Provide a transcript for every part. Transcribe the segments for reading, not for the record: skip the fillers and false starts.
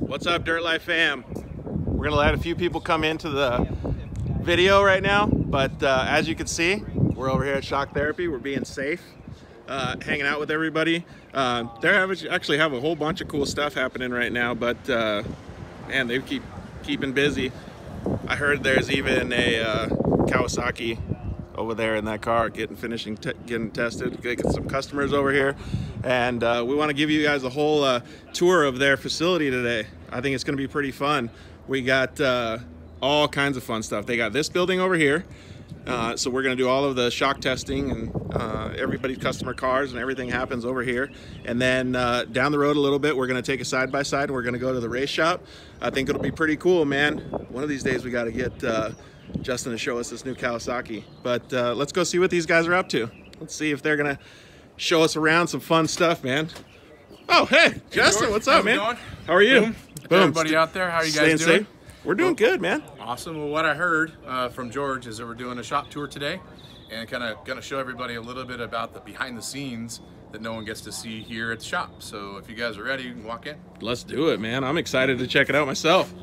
What's up, Dirt Life fam? We're gonna let a few people come into the video right now, but as you can see, we're over here at Shock Therapy. We're being safe, hanging out with everybody. They actually have a whole bunch of cool stuff happening right now, but man, they keep keeping busy. I heard there's even a Kawasaki over there in that car getting tested. Get some customers over here, and we want to give you guys a whole tour of their facility today. I think it's going to be pretty fun. We got all kinds of fun stuff. They got this building over here, so we're going to do all of the shock testing and everybody's customer cars, and everything happens over here. And then down the road a little bit, we're going to take a side-by-side and we're going to go to the race shop. I think it'll be pretty cool, man. One of these days we got to get Justin to show us this new Kawasaki. But let's go see what these guys are up to. Let's see if they're gonna show us around some fun stuff, man. Oh, hey, Justin, what's up, man? How are you? Boom. Everybody out there, how are you guys doing? Safe? We're doing good, man. Awesome. Well, what I heard from George is that we're doing a shop tour today, and kind of gonna show everybody a little bit about the behind the scenes that no one gets to see here at the shop. So if you guys are ready, you can walk in. Let's do it, man. I'm excited to check it out myself.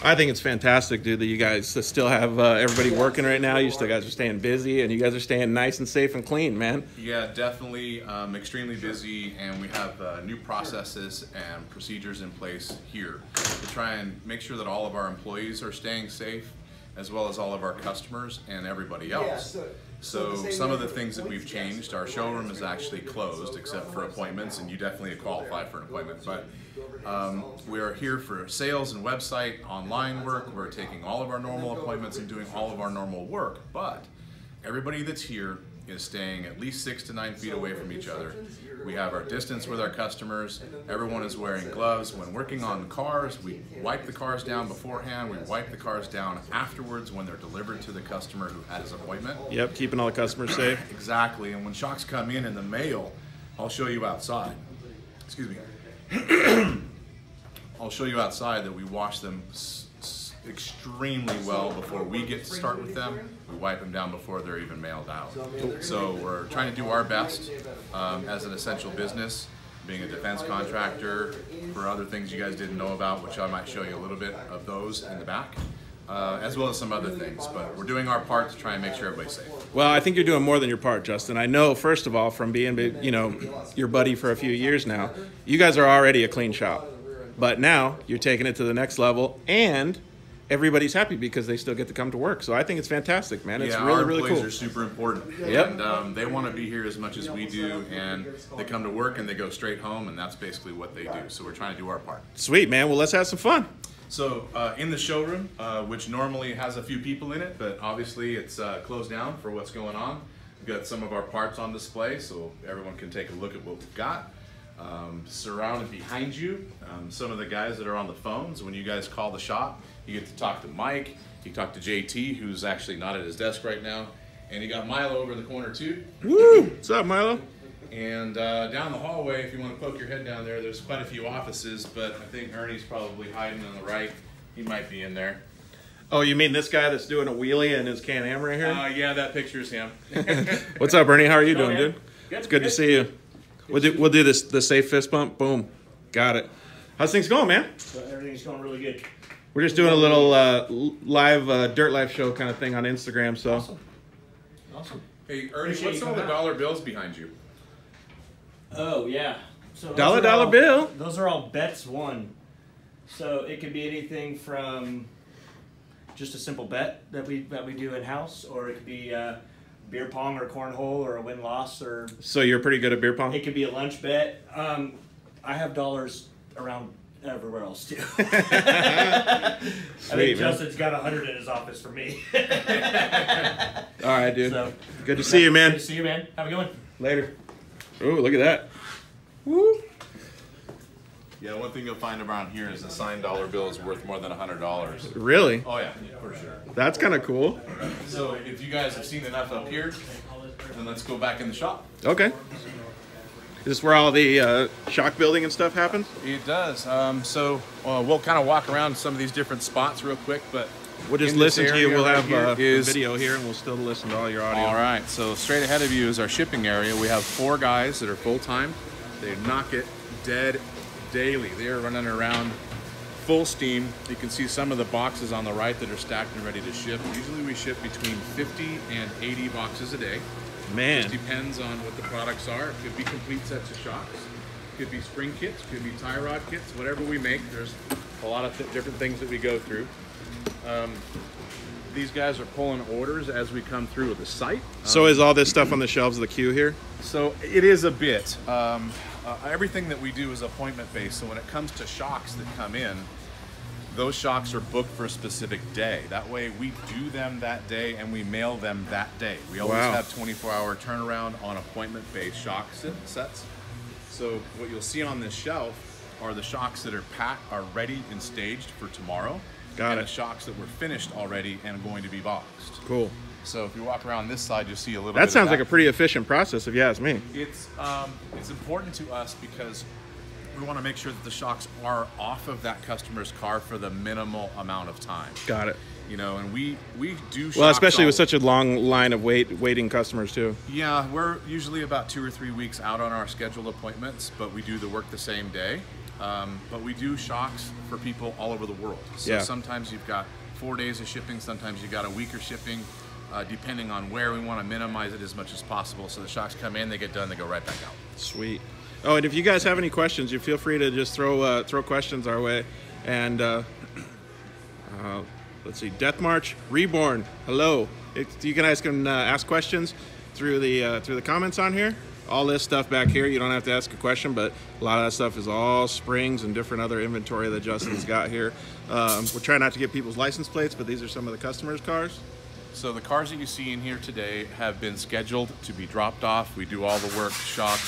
I think it's fantastic, dude, that you guys still have everybody working right now. You still guys are staying busy, and you guys are staying nice and safe and clean, man. Yeah, definitely extremely busy, and we have new processes and procedures in place here to try and make sure that all of our employees are staying safe, as well as all of our customers and everybody else. So some of the things that we've changed, our showroom is actually closed except for appointments, and you definitely qualify for an appointment, but we are here for sales and website, online work. We're taking all of our normal appointments and doing all of our normal work, but everybody that's here is staying at least 6 to 9 feet away from each other. We have our distance with our customers. Everyone is wearing gloves. When working on cars, we wipe the cars down beforehand. We wipe the cars down afterwards when they're delivered to the customer who had his appointment. Yep, keeping all the customers safe. Exactly, and when shocks come in the mail, I'll show you outside. Excuse me. I'll show you outside that we wash them extremely well before we get to start with them. We wipe them down before they're even mailed out. So we're trying to do our best as an essential business, being a defense contractor, for other things you guys didn't know about, which I might show you a little bit of those in the back, as well as some other things. But we're doing our part to try and make sure everybody's safe. Well, I think you're doing more than your part, Justin. I know, first of all, from being, you know, your buddy for a few years now, you guys are already a clean shop. But now you're taking it to the next level, and everybody's happy because they still get to come to work. So I think it's fantastic, man. It's really, really cool. Our employees are super important. Yep. And they want to be here as much as we do, and they come to work and they go straight home, and that's basically what they do. So we're trying to do our part. Sweet, man. Well, let's have some fun. So in the showroom, which normally has a few people in it, but obviously it's closed down for what's going on. We've got some of our parts on display so everyone can take a look at what we've got. Surrounded behind you, some of the guys that are on the phones. When you guys call the shop, you get to talk to Mike, you talk to JT, who's actually not at his desk right now, and you got Milo over the corner too. Woo! What's up, Milo? And down the hallway, if you want to poke your head down there, there's quite a few offices, but I think Ernie's probably hiding on the right. He might be in there. Oh, you mean this guy that's doing a wheelie in his Can-Am right here? Yeah, that picture's him. What's up, Ernie? How are you doing, dude? Good, it's good to see you. We'll do this, the safe fist bump. Boom. Got it. How's things going, man? Everything's going really good. We're just doing a little live Dirt Life show kind of thing on Instagram. So. Awesome. Hey, Ernie, what's some of the dollar bills behind you? Oh, yeah. So dollar bill? Those are all bets won. So it could be anything from just a simple bet that we do in-house, or it could be beer pong or cornhole or a win-loss. Or so you're pretty good at beer pong? It could be a lunch bet. I have dollars around everywhere else too. Sweet, I think man. Justin's got 100 in his office for me. All right, dude. So, good to see you, man. Good to see you, man. Have a good one. Later. Ooh, look at that. Woo. Yeah, one thing you'll find around here is a signed dollar bill is worth more than $100. Really? Oh yeah, for sure. That's kind of cool. So if you guys have seen enough up here, then let's go back in the shop. Okay. Is this where all the shock building and stuff happens? It does. So we'll kind of walk around some of these different spots real quick, but we'll just listen to you. We'll have a video here, and we'll still listen to all your audio. All right. So straight ahead of you is our shipping area. We have 4 guys that are full-time They knock it dead daily. They are running around full steam. You can see some of the boxes on the right that are stacked and ready to ship. Usually we ship between 50 and 80 boxes a day. Man. It just depends on what the products are. It could be complete sets of shocks. It could be spring kits, could be tie rod kits, whatever we make. There's a lot of different things that we go through. These guys are pulling orders as we come through with the site. So is all this stuff on the shelves of the queue here? So it is a bit. Everything that we do is appointment based. So when it comes to shocks that come in, those shocks are booked for a specific day. That way we do them that day and we mail them that day. We always have 24-hour turnaround on appointment based shock sets. So what you'll see on this shelf are the shocks that are packed, are ready and staged for tomorrow. Got it. The shocks that were finished already and going to be boxed. Cool. So if you walk around this side, you'll see a little bit That of sounds like a pretty efficient process if you ask me. It's important to us because we want to make sure that the shocks are off of that customer's car for the minimal amount of time. Got it. You know, and we do shocks. Well, especially with such a long line of waiting customers too. Yeah, we're usually about 2 or 3 weeks out on our scheduled appointments, but we do the work the same day. But we do shocks for people all over the world. So sometimes you've got 4 days of shipping, sometimes you've got a week of shipping, depending on where. We want to minimize it as much as possible. So the shocks come in, they get done, they go right back out. Sweet. Oh, and if you guys have any questions, you feel free to just throw questions our way. And let's see, Death March Reborn. Hello. You guys can ask questions through the comments on here. All this stuff back here, you don't have to ask a question, but a lot of that stuff is all springs and different other inventory that Justin's got here. We're trying not to get people's license plates, but these are some of the customers' cars. So the cars that you see in here today have been scheduled to be dropped off. We do all the work, shocks,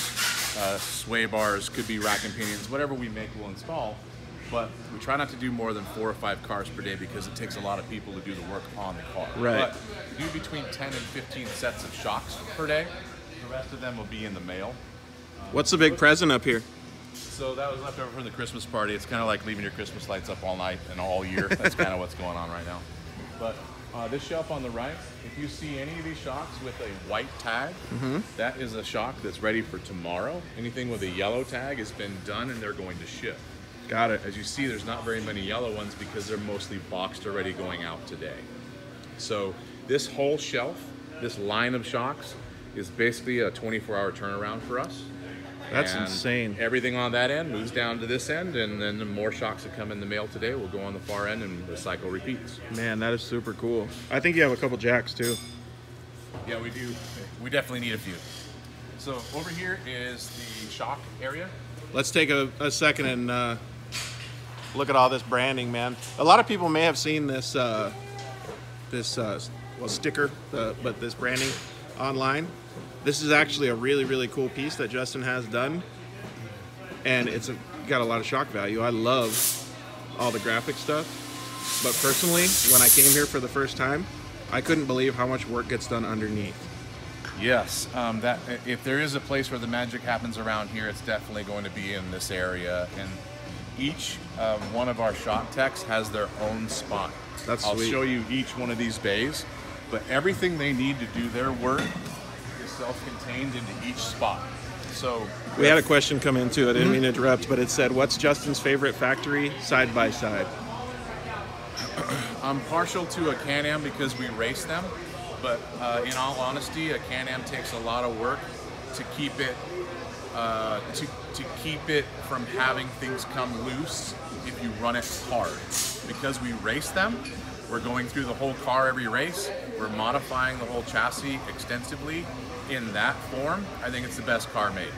sway bars, could be rack and pinions, whatever we make we'll install. But we try not to do more than 4 or 5 cars per day because it takes a lot of people to do the work on the car. Right. But we do between 10 and 15 sets of shocks per day. The rest of them will be in the mail. What's the big present up here? So that was left over from the Christmas party. It's kind of like leaving your Christmas lights up all night and all year. That's kind of what's going on right now. But this shelf on the right, if you see any of these shocks with a white tag, that is a shock that's ready for tomorrow. Anything with a yellow tag has been done and they're going to ship. Got it. As you see, there's not very many yellow ones because they're mostly boxed already going out today. So this whole shelf, this line of shocks, is basically a 24-hour turnaround for us. That's and insane. Everything on that end moves down to this end, and then the more shocks that come in the mail today will go on the far end, and the cycle repeats. Man, that is super cool. I think you have a couple jacks too. Yeah, we do. We definitely need a few. So over here is the shock area. Let's take a second and look at all this branding, man. A lot of people may have seen this sticker, but this branding online. This is actually a really, really cool piece that Justin has done, and it's got a lot of shock value. I love all the graphic stuff, but personally, when I came here for the first time, I couldn't believe how much work gets done underneath. Yes, that if there is a place where the magic happens around here, it's definitely going to be in this area. And each one of our shock techs has their own spot. That's I'll sweet. show you each one of these bays, but everything they need to do their work is self-contained into each spot. So we had a question come in too. I didn't mean to interrupt, but it said, "What's Justin's favorite factory side by side?" I'm partial to a Can-Am because we race them, but in all honesty, a Can-Am takes a lot of work to keep it to keep it from having things come loose if you run it hard. Because we race them, we're going through the whole car every race. We're modifying the whole chassis extensively. In that form, I think it's the best car made.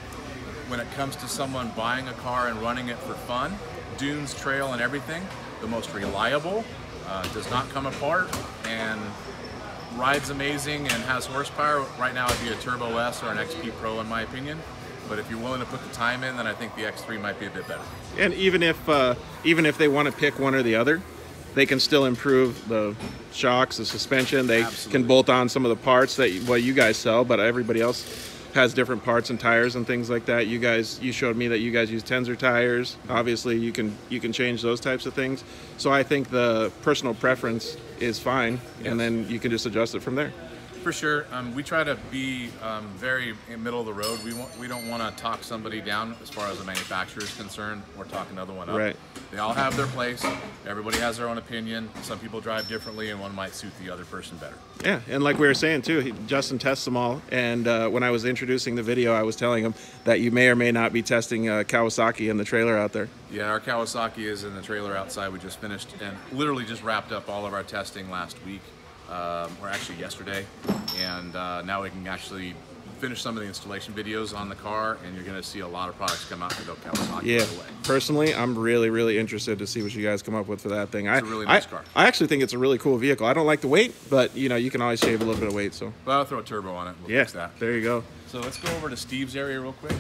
When it comes to someone buying a car and running it for fun, dunes, trail, and everything, the most reliable, does not come apart, and rides amazing and has horsepower. Right now it'd be a Turbo S or an XP Pro in my opinion. But if you're willing to put the time in, then I think the X3 might be a bit better. And even if they want to pick one or the other, they can still improve the shocks, the suspension. They can bolt on some of the parts that you guys sell, but everybody else has different parts and tires and things like that. You showed me that you guys use Tensor tires. Obviously, you can change those types of things. So I think the personal preference is fine, and then you can just adjust it from there. For sure. We try to be very in middle of the road. We don't want to talk somebody down as far as the manufacturer is concerned or talk another one up. Right. They all have their place. Everybody has their own opinion. Some people drive differently, and one might suit the other person better. Yeah, and like we were saying too, Justin tests them all. And when I was introducing the video, I was telling him that you may or may not be testing Kawasaki in the trailer out there. Yeah, our Kawasaki is in the trailer outside. We just finished and literally just wrapped up all of our testing last week. Or actually yesterday, and now we can actually finish some of the installation videos on the car, and you're going to see a lot of products come out about Kawasaki. Yeah, right away. personally, I'm really interested to see what you guys come up with for that thing. It's a really nice car. I actually think it's a really cool vehicle. I don't like the weight, but you know, you can always shave a little bit of weight. So, but I'll throw a turbo on it. We'll yeah, fix that. there you go. So let's go over to Steve's area real quick.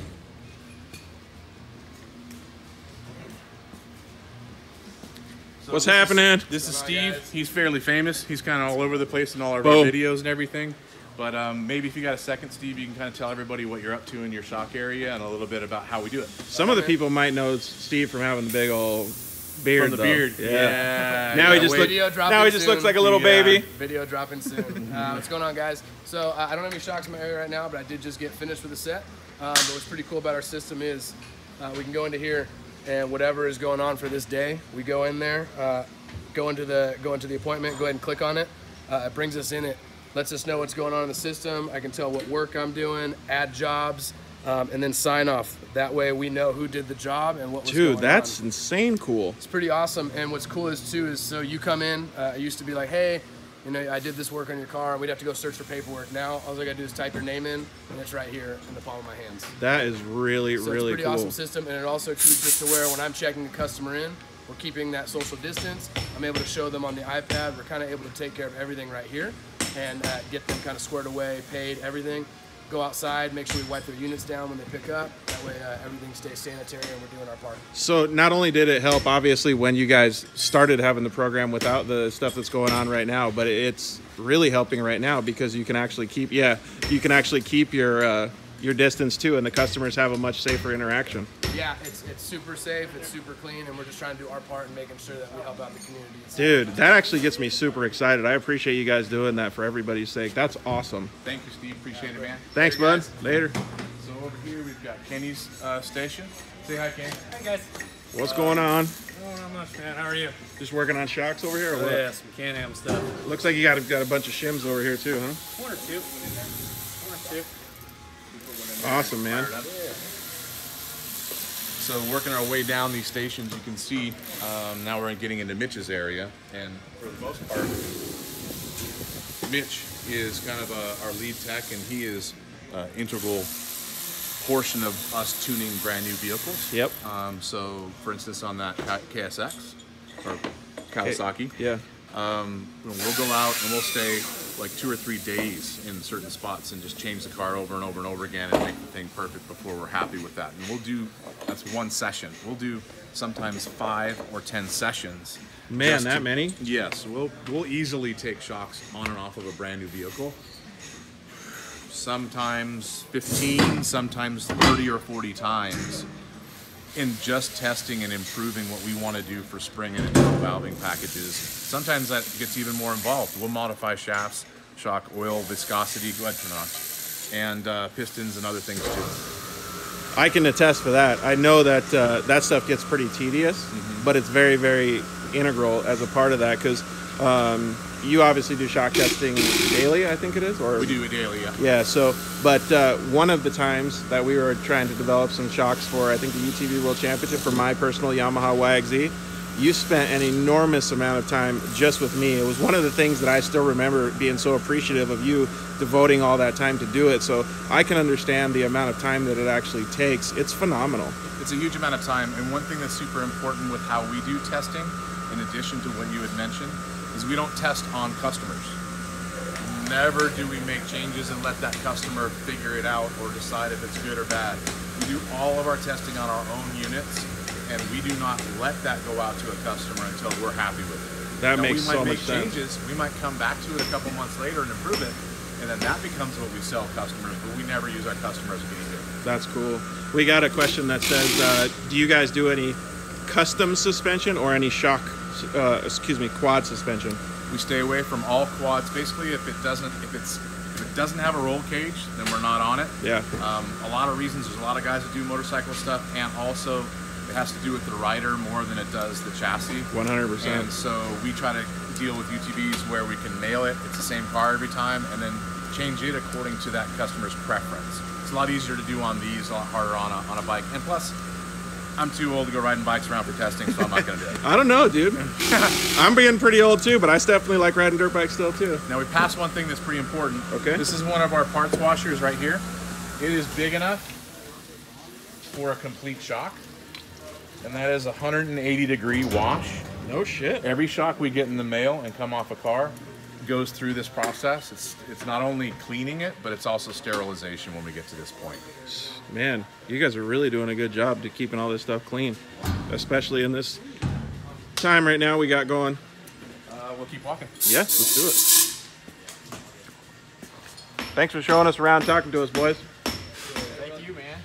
What's happening? This is Steve. He's fairly famous. He's kind of all over the place in all our Boom. videos and everything. But maybe if you got a second, Steve, you can kind of tell everybody what you're up to in your shock area and a little bit about how we do it. Some of the people might know Steve from having the big old beard. From the though. beard. Yeah. Now he just looks like a little baby. Video dropping soon. What's going on, guys? So I don't have any shocks in my area right now, but I did just get finished with the set. But what's pretty cool about our system is we can go into here, and whatever is going on for this day, we go in there, go into the appointment, go ahead and click on it. It brings us in. It lets us know what's going on in the system. I can tell what work I'm doing, add jobs, and then sign off. That way we know who did the job and what was going on. Dude, that's insane cool. It's pretty awesome. And what's cool is too is so you come in. It used to be like, hey, you know, I did this work on your car, and we'd have to go search for paperwork. Now all I gotta do is type your name in, and it's right here in the palm of my hands. That is really So really it's a pretty cool. awesome system, and it also keeps it to where when I'm checking a customer in, we're keeping that social distance. I'm able to show them on the iPad. We're kind of able to take care of everything right here and get them kind of squared away, paid, everything. Go outside, make sure we wipe their units down when they pick up. That way everything stays sanitary and we're doing our part. So not only did it help, obviously, when you guys started having the program without the stuff that's going on right now, but it's really helping right now because you can actually keep, your distance too, and the customers have a much safer interaction. Yeah, it's super safe, it's super clean, and we're just trying to do our part in making sure that we help out the community. Dude, that actually gets me super excited. I appreciate you guys doing that for everybody's sake. That's awesome. Thank you, Steve. Appreciate it, man. Thanks, Later, bud. guys. Later. So over here we've got Kenny's station. Say hi, Kenny. Hey guys. What's going on? Oh, not much, man. How are you? Just working on shocks over here, or what? Yeah, some Can-Am stuff. Looks like you got a bunch of shims over here too, huh? One or two. One or two. Awesome, man. So working our way down these stations, you can see now we're getting into Mitch's area, and for the most part, Mitch is kind of our lead tech, and he is integral portion of us tuning brand new vehicles. Yep. So for instance, on that KSX or Kawasaki, Yeah. we'll go out and we'll stay like 2 or 3 days in certain spots and just change the car over and over and over again and make the thing perfect before we're happy with that. And we'll do, that's one session. We'll do sometimes 5 or 10 sessions. Man, that many? Yes, we'll easily take shocks on and off of a brand new vehicle. Sometimes 15, sometimes 30 or 40 times in just testing and improving what we want to do for spring and internal valving packages. Sometimes that gets even more involved. We'll modify shafts, shock, oil, viscosity, go ahead, turn it on, and pistons and other things too. I can attest for that. I know that that stuff gets pretty tedious, but it's very, very integral as a part of that because you obviously do shock testing daily, I think it is? Or We do it daily, yeah. Yeah, so, but one of the times that we were trying to develop some shocks for, I think, the UTV World Championship for my personal Yamaha YXZ, you spent an enormous amount of time just with me. It was one of the things that I still remember being so appreciative of you devoting all that time to do it. So I can understand the amount of time that it actually takes. It's phenomenal. It's a huge amount of time, and one thing that's super important with how we do testing, in addition to what you had mentioned, is we don't test on customers. Never do we make changes and let that customer figure it out or decide if it's good or bad. We do all of our testing on our own units, and we do not let that go out to a customer until we're happy with it. That now, makes so much we might make sense. changes, we might come back to it a couple months later and improve it, and then that becomes what we sell customers, but we never use our customers as guinea pigs. That's cool. We got a question that says, do you guys do any custom suspension or any shock, quad suspension? We stay away from all quads. Basically, if doesn't have a roll cage, then we're not on it. Yeah. A lot of reasons. There's a lot of guys that do motorcycle stuff, and also it has to do with the rider more than it does the chassis. 100%. And so we try to deal with UTVs where we can nail it. It's the same car every time, and then change it according to that customer's preference. It's a lot easier to do on these, a lot harder on a bike. And plus, I'm too old to go riding bikes around for testing, so I'm not going to do it. I don't know, dude. I'm being pretty old too, but I definitely like riding dirt bikes still too. Now we passed one thing that's pretty important. Okay. This is one of our parts washers right here. It is big enough for a complete shock, and that is a 180-degree wash. No shit. Every shock we get in the mail and come off a car goes through this process. It's not only cleaning it, but it's also sterilization when we get to this point. Man, you guys are really doing a good job to keeping all this stuff clean, especially in this time right now we got going. We'll keep walking. Yes, let's do it. Thanks for showing us around, talking to us, boys. Thank you, man.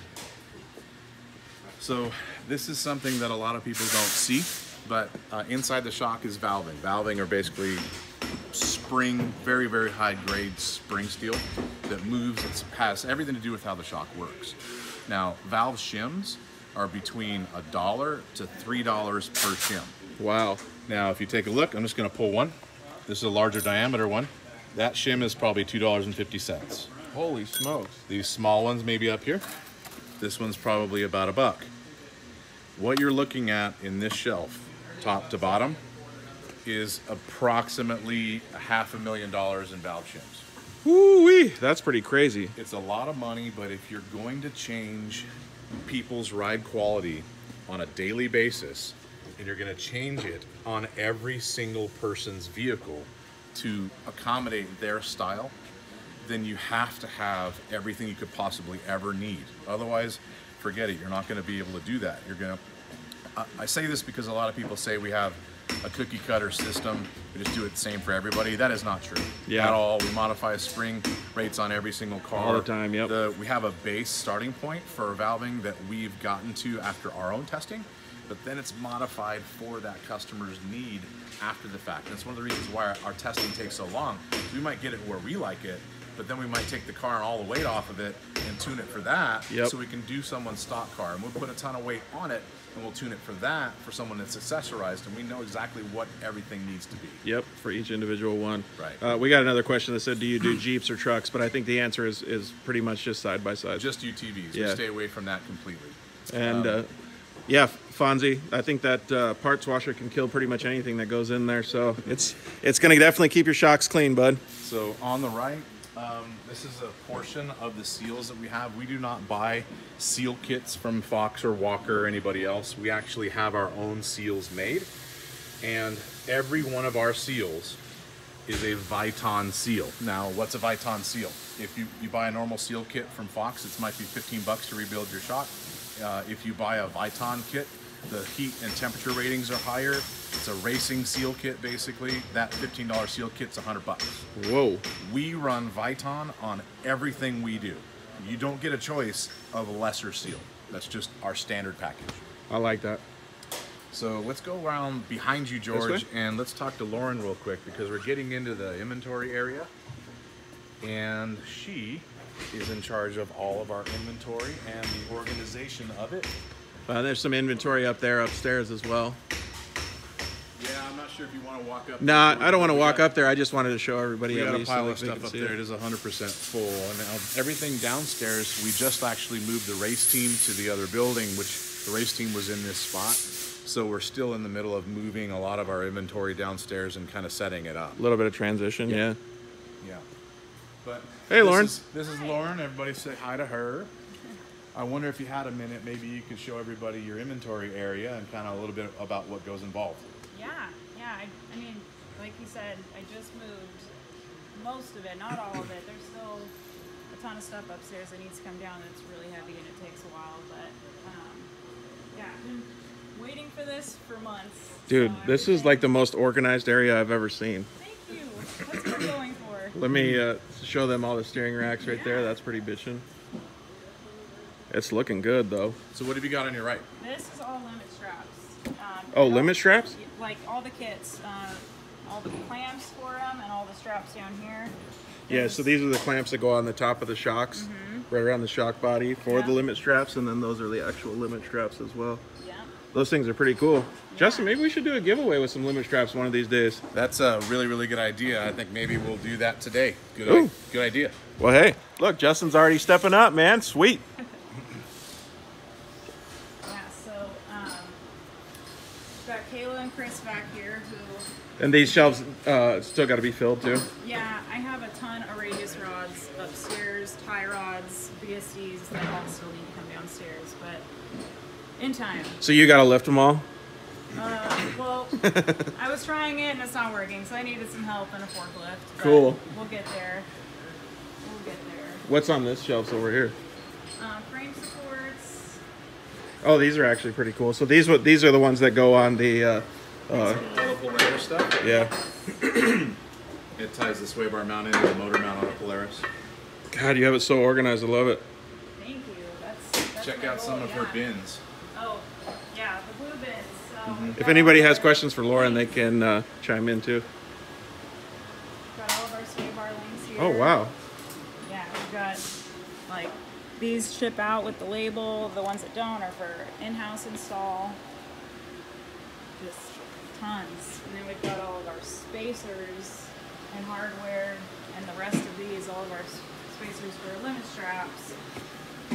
So this is something that a lot of people don't see, but inside the shock is valving. Valving are basically spring, very, very high grade spring steel that moves. It has everything to do with how the shock works. Now, valve shims are between $1 to $3 per shim. Wow. Now, if you take a look, I'm just going to pull one. This is a larger diameter one. That shim is probably $2.50. Holy smokes. These small ones maybe up here. This one's probably about $1. What you're looking at in this shelf, top to bottom, is approximately $500,000 in valve shims. Woo-wee, that's pretty crazy. It's a lot of money, but if you're going to change people's ride quality on a daily basis, and you're going to change it on every single person's vehicle to accommodate their style, then you have to have everything you could possibly ever need. Otherwise, forget it. You're not going to be able to do that. You're going to. I say this because a lot of people say we have a cookie cutter system. We just do it the same for everybody. That is not true at all. We modify spring rates on every single car all the time. Yep. We have a base starting point for valving that we've gotten to after our own testing, but then it's modified for that customer's need after the fact. That's one of the reasons why our testing takes so long. We might get it where we like it, but then we might take the car and all the weight off of it and tune it for that, so we can do someone's stock car. And we'll put a ton of weight on it, and we'll tune it for that for someone that's accessorized, and we know exactly what everything needs to be. Yep, for each individual one. Right. We got another question that said, do you do Jeeps or trucks? But I think the answer is pretty much just side by side. Just UTVs. Yeah. We stay away from that completely. And yeah, Fonzie, I think that parts washer can kill pretty much anything that goes in there. So it's going to definitely keep your shocks clean, bud. So on the right, this is a portion of the seals that we have. We do not buy seal kits from Fox or Walker or anybody else. We actually have our own seals made, and every one of our seals is a Viton seal. Now, what's a Viton seal? If you buy a normal seal kit from Fox, it might be $15 to rebuild your shock. If you buy a Viton kit, the heat and temperature ratings are higher. It's a racing seal kit, basically. That $15 seal kit's $100. Whoa. We run Viton on everything we do. You don't get a choice of a lesser seal. That's just our standard package. I like that. So let's go around behind you, George, and let's talk to Lauren real quick, because we're getting into the inventory area, and she is in charge of all of our inventory and the organization of it. There's some inventory up there upstairs as well. Yeah, I'm not sure if you want to walk up. Nah, I don't want to walk up there. I just wanted to show everybody. We at got a least pile so of they stuff can up see there. it. It is 100% full. And now everything downstairs, we just actually moved the race team to the other building, which the race team was in this spot. So we're still in the middle of moving a lot of our inventory downstairs and kind of setting it up. A little bit of transition, yeah. Yeah. But hey, Lauren. This is Lauren. Everybody say hi to her. I wonder if you had a minute, maybe you could show everybody your inventory area and kind of a little bit about what goes involved. Yeah. I mean, like you said, I just moved most of it, not all of it. There's still a ton of stuff upstairs that needs to come down that's really heavy and it takes a while. But yeah, I've been waiting for this for months. Dude, so this is like the most organized area I've ever seen. Thank you. That's what I'm going for. Let me show them all the steering racks right there. That's pretty bitchin'. It's looking good though. So what have you got on your right? This is all limit straps. Oh, limit straps? Like all the kits, all the clamps for them and all the straps down here. Yeah, so these are the clamps that go on the top of the shocks, right around the shock body for the limit straps, and then those are the actual limit straps as well. Yeah. Those things are pretty cool. Justin, maybe we should do a giveaway with some limit straps one of these days. That's a really, really good idea. I think maybe we'll do that today. Good idea. Well, hey, look, Justin's already stepping up, man. Sweet. Yeah, so we've got Kayla and Chris back here who, And these shelves still got to be filled too. yeah, I have a ton of radius rods upstairs, tie rods, BSDs that all still need to come downstairs, but in time. So you got to lift them all? Well, I was trying it and it's not working, so I needed some help and a forklift. but Cool. We'll get there. We'll get there. What's on this shelf over here? Frame supports. Oh, these are actually pretty cool. So these are the ones that go on the Polaris stuff. yeah. It ties the sway bar mount into the motor mount on the Polaris. God, you have it so organized. I love it. Thank you. That's Check my out some goal, of her bins. Oh, yeah, the blue bins. So If anybody has questions for Lauren, they can chime in too. got all of our sway bar links here. Oh, wow. Yeah, we've got like these ship out with the label. The ones that don't are for in-house install. Just tons. And then we've got all of our spacers and hardware, and the rest of these, all of our spacers for limit straps.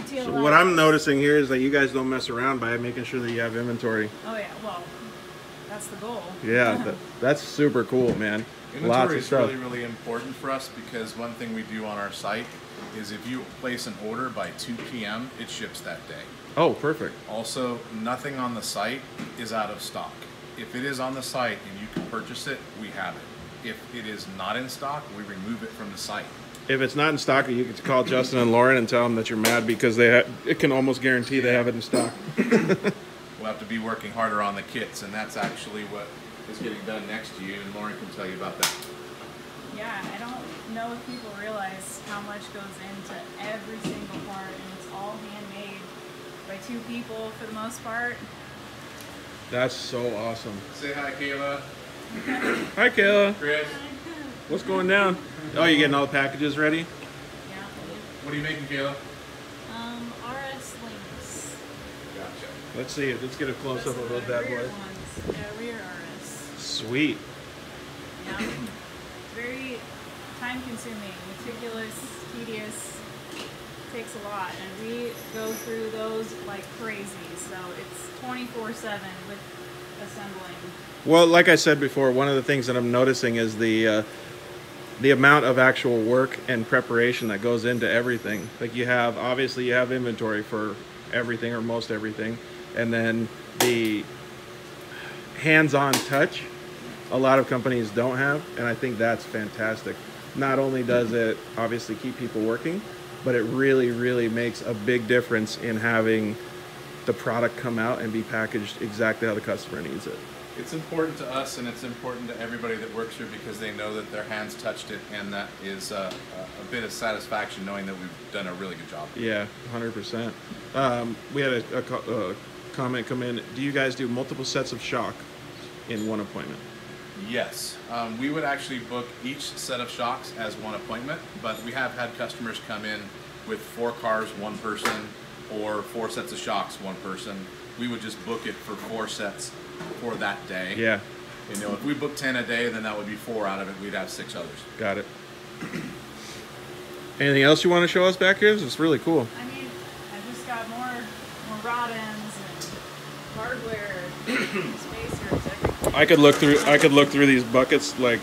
So what I'm noticing here is that you guys don't mess around by making sure that you have inventory. Oh yeah, well, that's the goal. Yeah, that's super cool, man. Lots Inventory of is stuff. really, really important for us because one thing we do on our site is if you place an order by 2 p.m., it ships that day. Oh, perfect. Also, nothing on the site is out of stock. If it is on the site and you can purchase it, we have it. If it is not in stock, we remove it from the site. If it's not in stock, you can call Justin and Lauren and tell them that you're mad because it can almost guarantee they have it in stock. We'll have to be working harder on the kits, and that's actually what is getting done next to you, and Lauren can tell you about that. Yeah, I don't know if people realize how much goes into every single part, and it's all handmade by 2 people for the most part. That's so awesome. Say hi, Kayla. Hi, Kayla. Chris. What's going down? Oh, you getting all the packages ready? Yeah. What are you making, Kayla? RS links. Gotcha. Let's see it. Let's get a close up of those bad Rear boys. ones. Yeah, rear RS. Sweet. Yeah. Very time consuming, meticulous, tedious. Takes a lot, and we go through those like crazy. So it's 24/7 with assembling. Well, like I said before, one of the things that I'm noticing is the amount of actual work and preparation that goes into everything. Like obviously you have inventory for everything or most everything, and then the hands-on touch a lot of companies don't have, and I think that's fantastic. Not only does it obviously keep people working, but it really, really makes a big difference in having the product come out and be packaged exactly how the customer needs it. It's important to us, and it's important to everybody that works here because they know that their hands touched it, and that is a bit of satisfaction knowing that we've done a really good job. Yeah, 100%. We had a comment come in. Do you guys do multiple sets of shock in one appointment? Yes, we would actually book each set of shocks as one appointment, but we have had customers come in with 4 cars, 1 person, or 4 sets of shocks, 1 person. We would just book it for 4 sets for that day. Yeah. You know, if we book 10 a day, then that would be 4 out of it. We'd have 6 others. Got it. Anything else you want to show us back here? It's really cool. I mean, I just got more rod ends and hardware, spacers, everything. I could look through these buckets like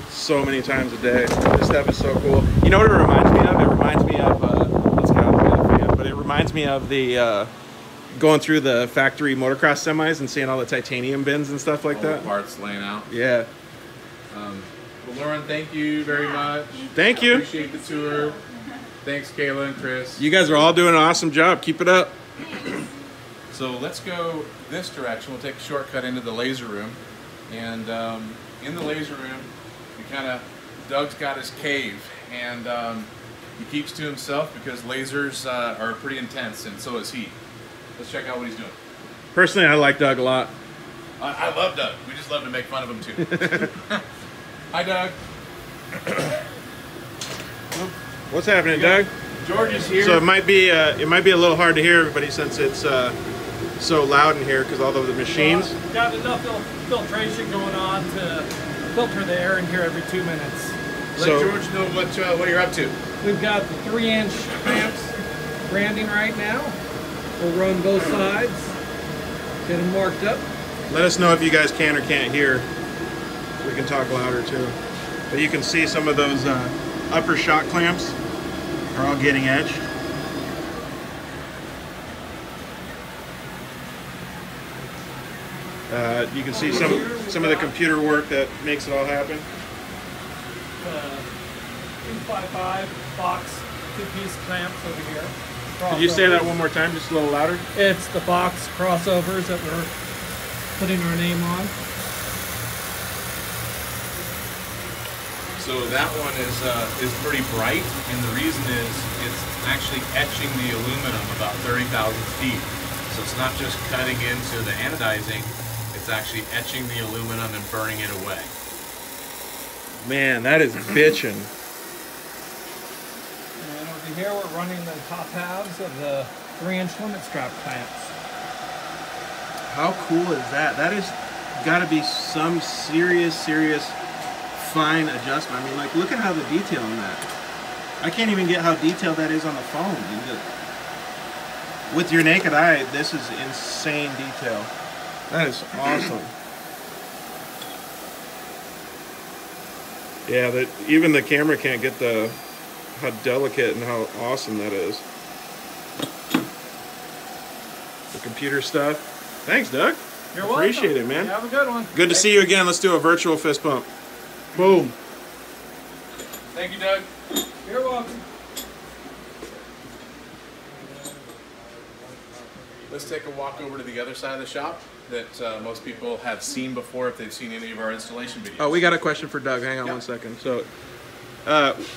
so many times a day. This stuff is so cool. You know what it reminds me of? It reminds me of let's get out of the fan, but it reminds me of the going through the factory motocross semis and seeing all the titanium bins and stuff like All that. the parts laying out. Yeah. Well, Lauren, thank you very much. Thank you. Appreciate the tour. Thanks, Kayla and Chris. You guys are all doing an awesome job. Keep it up. So let's go this direction. We'll take a shortcut into the laser room. And in the laser room, Doug's got his cave. And he keeps to himself because lasers are pretty intense, and so is he. Let's check out what he's doing. Personally, I like Doug a lot. I love Doug. We just love to make fun of him too. Hi, Doug. What's happening, Doug? George is here. So it might be a little hard to hear everybody since it's so loud in here because all of the machines. Got enough filtration going on to filter the air in here every 2 minutes. Let George know what you're up to. We've got the 3-inch clamps branding right now. We'll run both sides, get them marked up. Let us know if you guys can or can't hear. We can talk louder too. But you can see some of those upper shock clamps are all getting edged. You can see some of the computer work that makes it all happen. 255 box 2-piece clamps over here. Could you say that one more time, just a little louder? It's the box crossovers that we're putting our name on. So that one is pretty bright, and the reason is it's actually etching the aluminum about 30,000 feet. So it's not just cutting into the anodizing, it's actually etching the aluminum and burning it away. Man, that is bitchin'. And over here we're running the top halves of the 3-inch limit strap clamps. How cool is that? That has got to be some serious fine adjustment. I mean, like, look at how the detail on that. I can't even get how detailed that is on the phone. With your naked eye, this is insane detail. That is awesome. Yeah, that even the camera can't get how delicate and how awesome that is. The computer stuff. Thanks, Doug. You're welcome. Appreciate it, man. Have a good one. Good to see you again. Let's do a virtual fist bump. Boom. Thank you, Doug. You're welcome. Let's take a walk over to the other side of the shop that most people have seen before if they've seen any of our installation videos. Oh, we got a question for Doug. Hang on one second. So,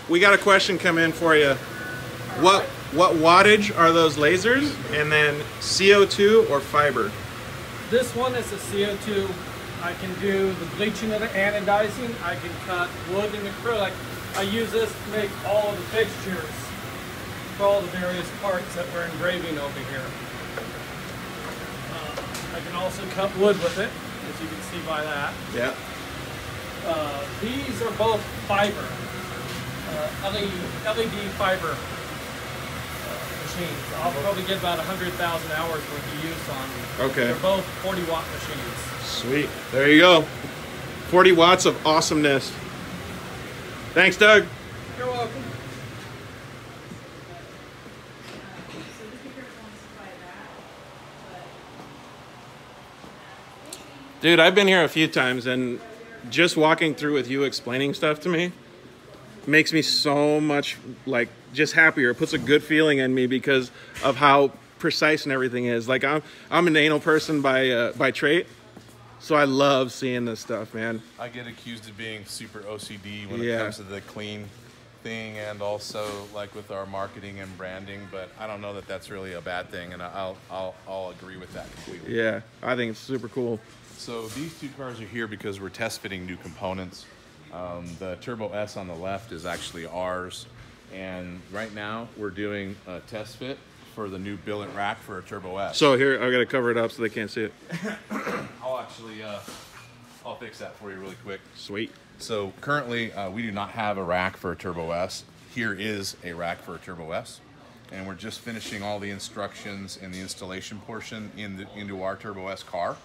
we got a question come in for you. What wattage are those lasers? And then CO2 or fiber? This one is a CO2. I can do the bleaching of the anodizing. I can cut wood and acrylic. I use this to make all of the fixtures for all the various parts that we're engraving over here. I can also cut wood with it, as you can see by that. Yeah. These are both fiber, LED fiber machines. I'll probably get about 100,000 hours worth of use on them. Okay. They're both 40-watt machines. Sweet. There you go. 40 watts of awesomeness. Thanks, Doug. You're welcome. Dude, I've been here a few times, and just walking through with you explaining stuff to me makes me so much, like, just happier. It puts a good feeling in me because of how precise and everything is. Like, I'm an anal person by trait, so I love seeing this stuff, man. I get accused of being super OCD when it comes to the clean thing, and also like with our marketing and branding, but I don't know that that's really a bad thing, and I'll agree with that completely. Yeah, I think it's super cool. So these two cars are here because we're test fitting new components. The Turbo S on the left is actually ours, and right now we're doing a test fit for the new billet rack for a Turbo S. So here, I gotta cover it up so they can't see it. I'll actually, I'll fix that for you really quick. Sweet. So currently, we do not have a rack for a Turbo S. Here is a rack for a Turbo S, and we're just finishing all the instructions and the installation portion into our Turbo S car.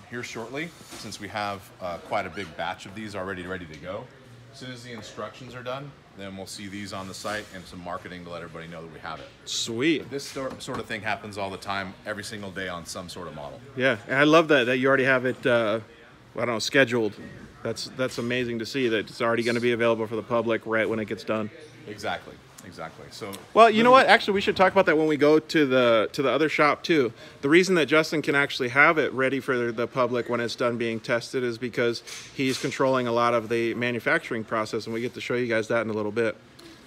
Here shortly, since we have quite a big batch of these already ready to go. As soon as the instructions are done, then we'll see these on the site and some marketing to let everybody know that we have it. Sweet. But this sort of thing happens all the time, every single day on some sort of model. Yeah, and I love that you already have it, I don't know, scheduled. That's amazing to see that it's already going to be available for the public right when it gets done. Exactly. So, well, you know what? Actually, we should talk about that when we go to the other shop too. The reason that Justin can actually have it ready for the public when it's done being tested is because he's controlling a lot of the manufacturing process, and we get to show you guys that in a little bit.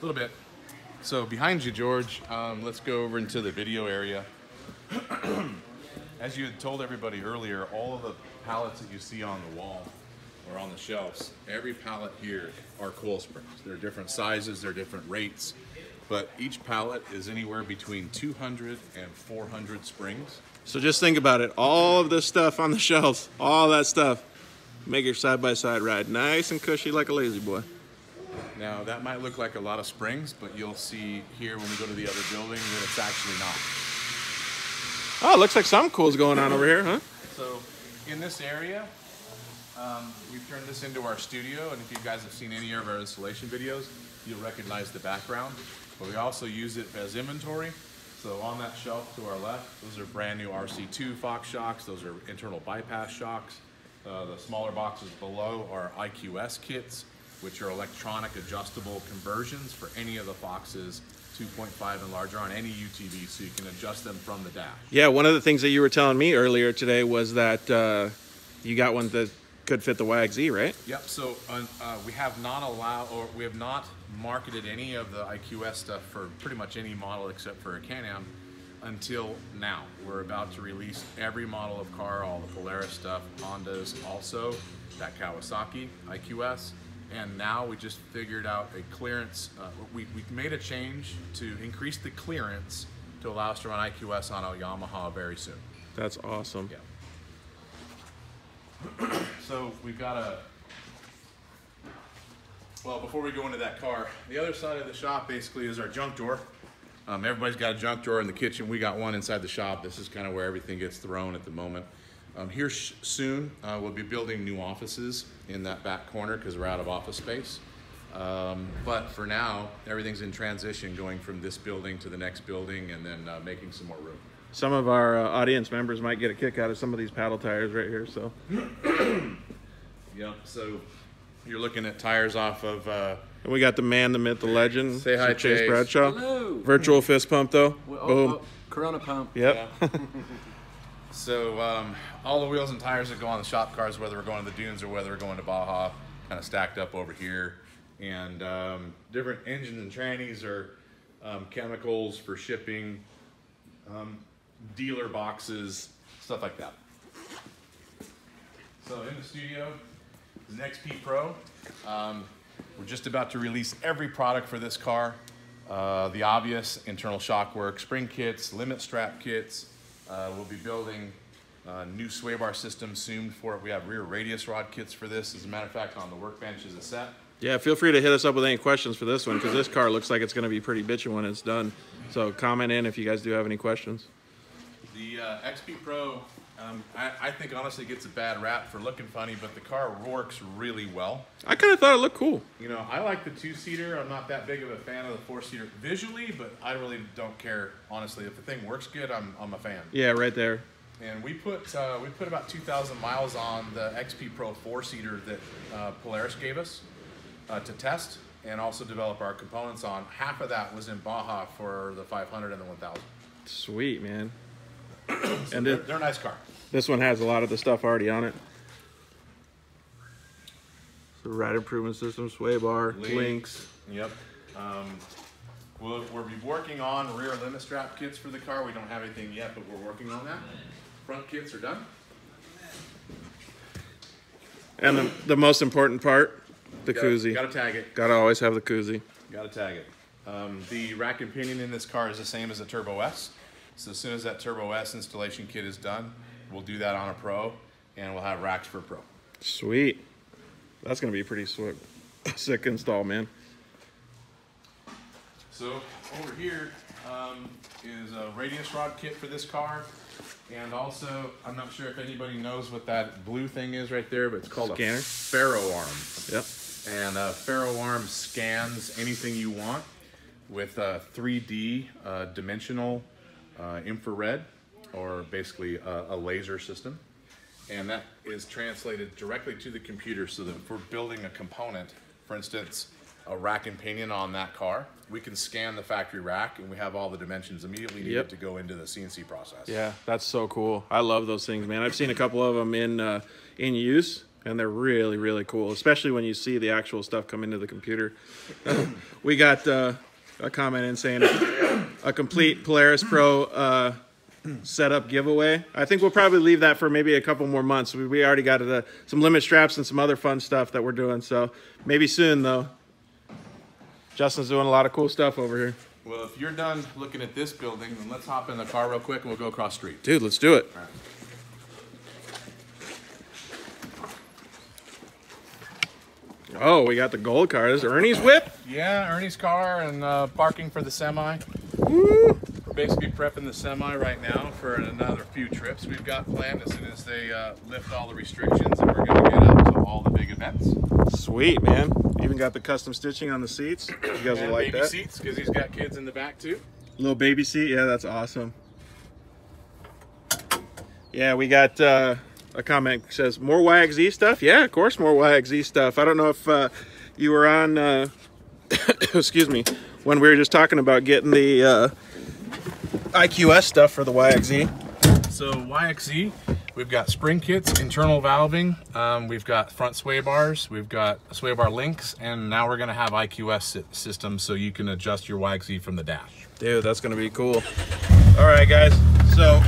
A little bit. So behind you, George, let's go over into the video area. As you had told everybody earlier, all of the pallets that you see on the wall or on the shelves, every pallet here are coil springs. They're different sizes, they're different rates, but each pallet is anywhere between 200 and 400 springs. So just think about it. All of this stuff on the shelves, all that stuff, make your side-by-side ride nice and cushy like a lazy boy. Now that might look like a lot of springs, but you'll see here when we go to the other building that it's actually not. Oh, it looks like something cool's going on over here, huh? So in this area, we've turned this into our studio, and if you guys have seen any of our installation videos, you'll recognize the background. But we also use it as inventory. So on that shelf to our left, those are brand new RC2 Fox shocks. Those are internal bypass shocks. The smaller boxes below are IQS kits, which are electronic adjustable conversions for any of the Foxes 2.5 and larger on any UTV, so you can adjust them from the dash. Yeah, one of the things that you were telling me earlier today was that you got one that could fit the WAG-Z, right? Yep. So we have not marketed any of the IQS stuff for pretty much any model except for a Can-Am until now. We're about to release every model of car, all the Polaris stuff, Hondas, also that Kawasaki IQS. And now we just figured out a clearance. We made a change to increase the clearance to allow us to run IQS on a Yamaha very soon. That's awesome. Yeah. So we've got well, before we go into that car, the other side of the shop basically is our junk drawer. Everybody's got a junk drawer in the kitchen. We got one inside the shop. This is kind of where everything gets thrown at the moment. Here soon, we'll be building new offices in that back corner because we're out of office space. But for now, everything's in transition, going from this building to the next building and then making some more room. Some of our audience members might get a kick out of some of these paddle tires right here. So, yep. So you're looking at tires off of. And we got the man, the myth, the legend. Say hi, Chase Chase. Bradshaw. Hello. Virtual fist pump though. Boom. Corona pump. Yep. Yeah. So all the wheels and tires that go on the shop cars, whether we're going to the dunes or whether we're going to Baja, kind of stacked up over here. And different engines and trannies or chemicals for shipping, dealer boxes, stuff like that. So in the studio is an XP Pro. We're just about to release every product for this car. The obvious internal shock work, spring kits, limit strap kits. We'll be building new sway bar systems soon for it. We have rear radius rod kits for this. As a matter of fact, on the workbench is a set. Yeah, feel free to hit us up with any questions for this one because this car looks like it's going to be pretty bitchy when it's done. So comment in if you guys do have any questions. The XP Pro, I think honestly gets a bad rap for looking funny, but the car works really well. I kind of thought it looked cool. You know, I like the two-seater. I'm not that big of a fan of the four-seater visually, but I really don't care, honestly. If the thing works good, I'm a fan. Yeah, right there. And we put about 2,000 miles on the XP Pro four-seater that Polaris gave us to test and also develop our components on. Half of that was in Baja for the 500 and the 1000. Sweet, man. So And they're a nice car. This one has a lot of the stuff already on it. So ride improvement system, sway bar, links. Yep. We'll be working on rear limit strap kits for the car. We don't have anything yet, but we're working on that. Front kits are done. And the most important part, the koozie. Gotta tag it. Gotta always have the koozie. Gotta tag it. The rack and pinion in this car is the same as the Turbo S. So as soon as that Turbo S installation kit is done, we'll do that on a Pro, and we'll have racks for a Pro. Sweet. That's gonna be a pretty sick install, man. So over here is a radius rod kit for this car. And also, I'm not sure if anybody knows what that blue thing is right there, but it's called Scanner? a Faro arm. Yep. And a Faro arm scans anything you want with a 3D dimensional infrared, or basically a laser system. And that is translated directly to the computer so that if we're building a component, for instance, a rack and pinion on that car, we can scan the factory rack and we have all the dimensions immediately needed to go into the CNC process. Yeah, that's so cool. I love those things, man. I've seen a couple of them in use, and they're really, really cool, especially when you see the actual stuff come into the computer. We got a comment in saying a complete Polaris Pro setup giveaway. I think we'll probably leave that for maybe a couple more months. We already got some limit straps and some other fun stuff that we're doing. So maybe soon though. Justin's doing a lot of cool stuff over here. Well, if you're done looking at this building, then let's hop in the car real quick and we'll go across the street. Dude, let's do it. All right. Oh, we got the gold car. This is Ernie's whip? Yeah, Ernie's car and parking for the semi. Woo! We're basically prepping the semi right now for another few trips we've got planned as soon as they lift all the restrictions, and we're going to get out to all the big events. Sweet, man. Even got the custom stitching on the seats. You guys will like baby that. seats, because he's got kids in the back too. Little baby seat. Yeah, that's awesome. Yeah, we got a comment that says, more YXZ stuff? Yeah, of course, more YXZ stuff. I don't know if you were on, excuse me, when we were just talking about getting the IQS stuff for the YXZ. So YXZ, we've got spring kits, internal valving, we've got front sway bars, we've got sway bar links, and now we're gonna have IQS systems so you can adjust your YXZ from the dash. Dude, that's gonna be cool. All right, guys, so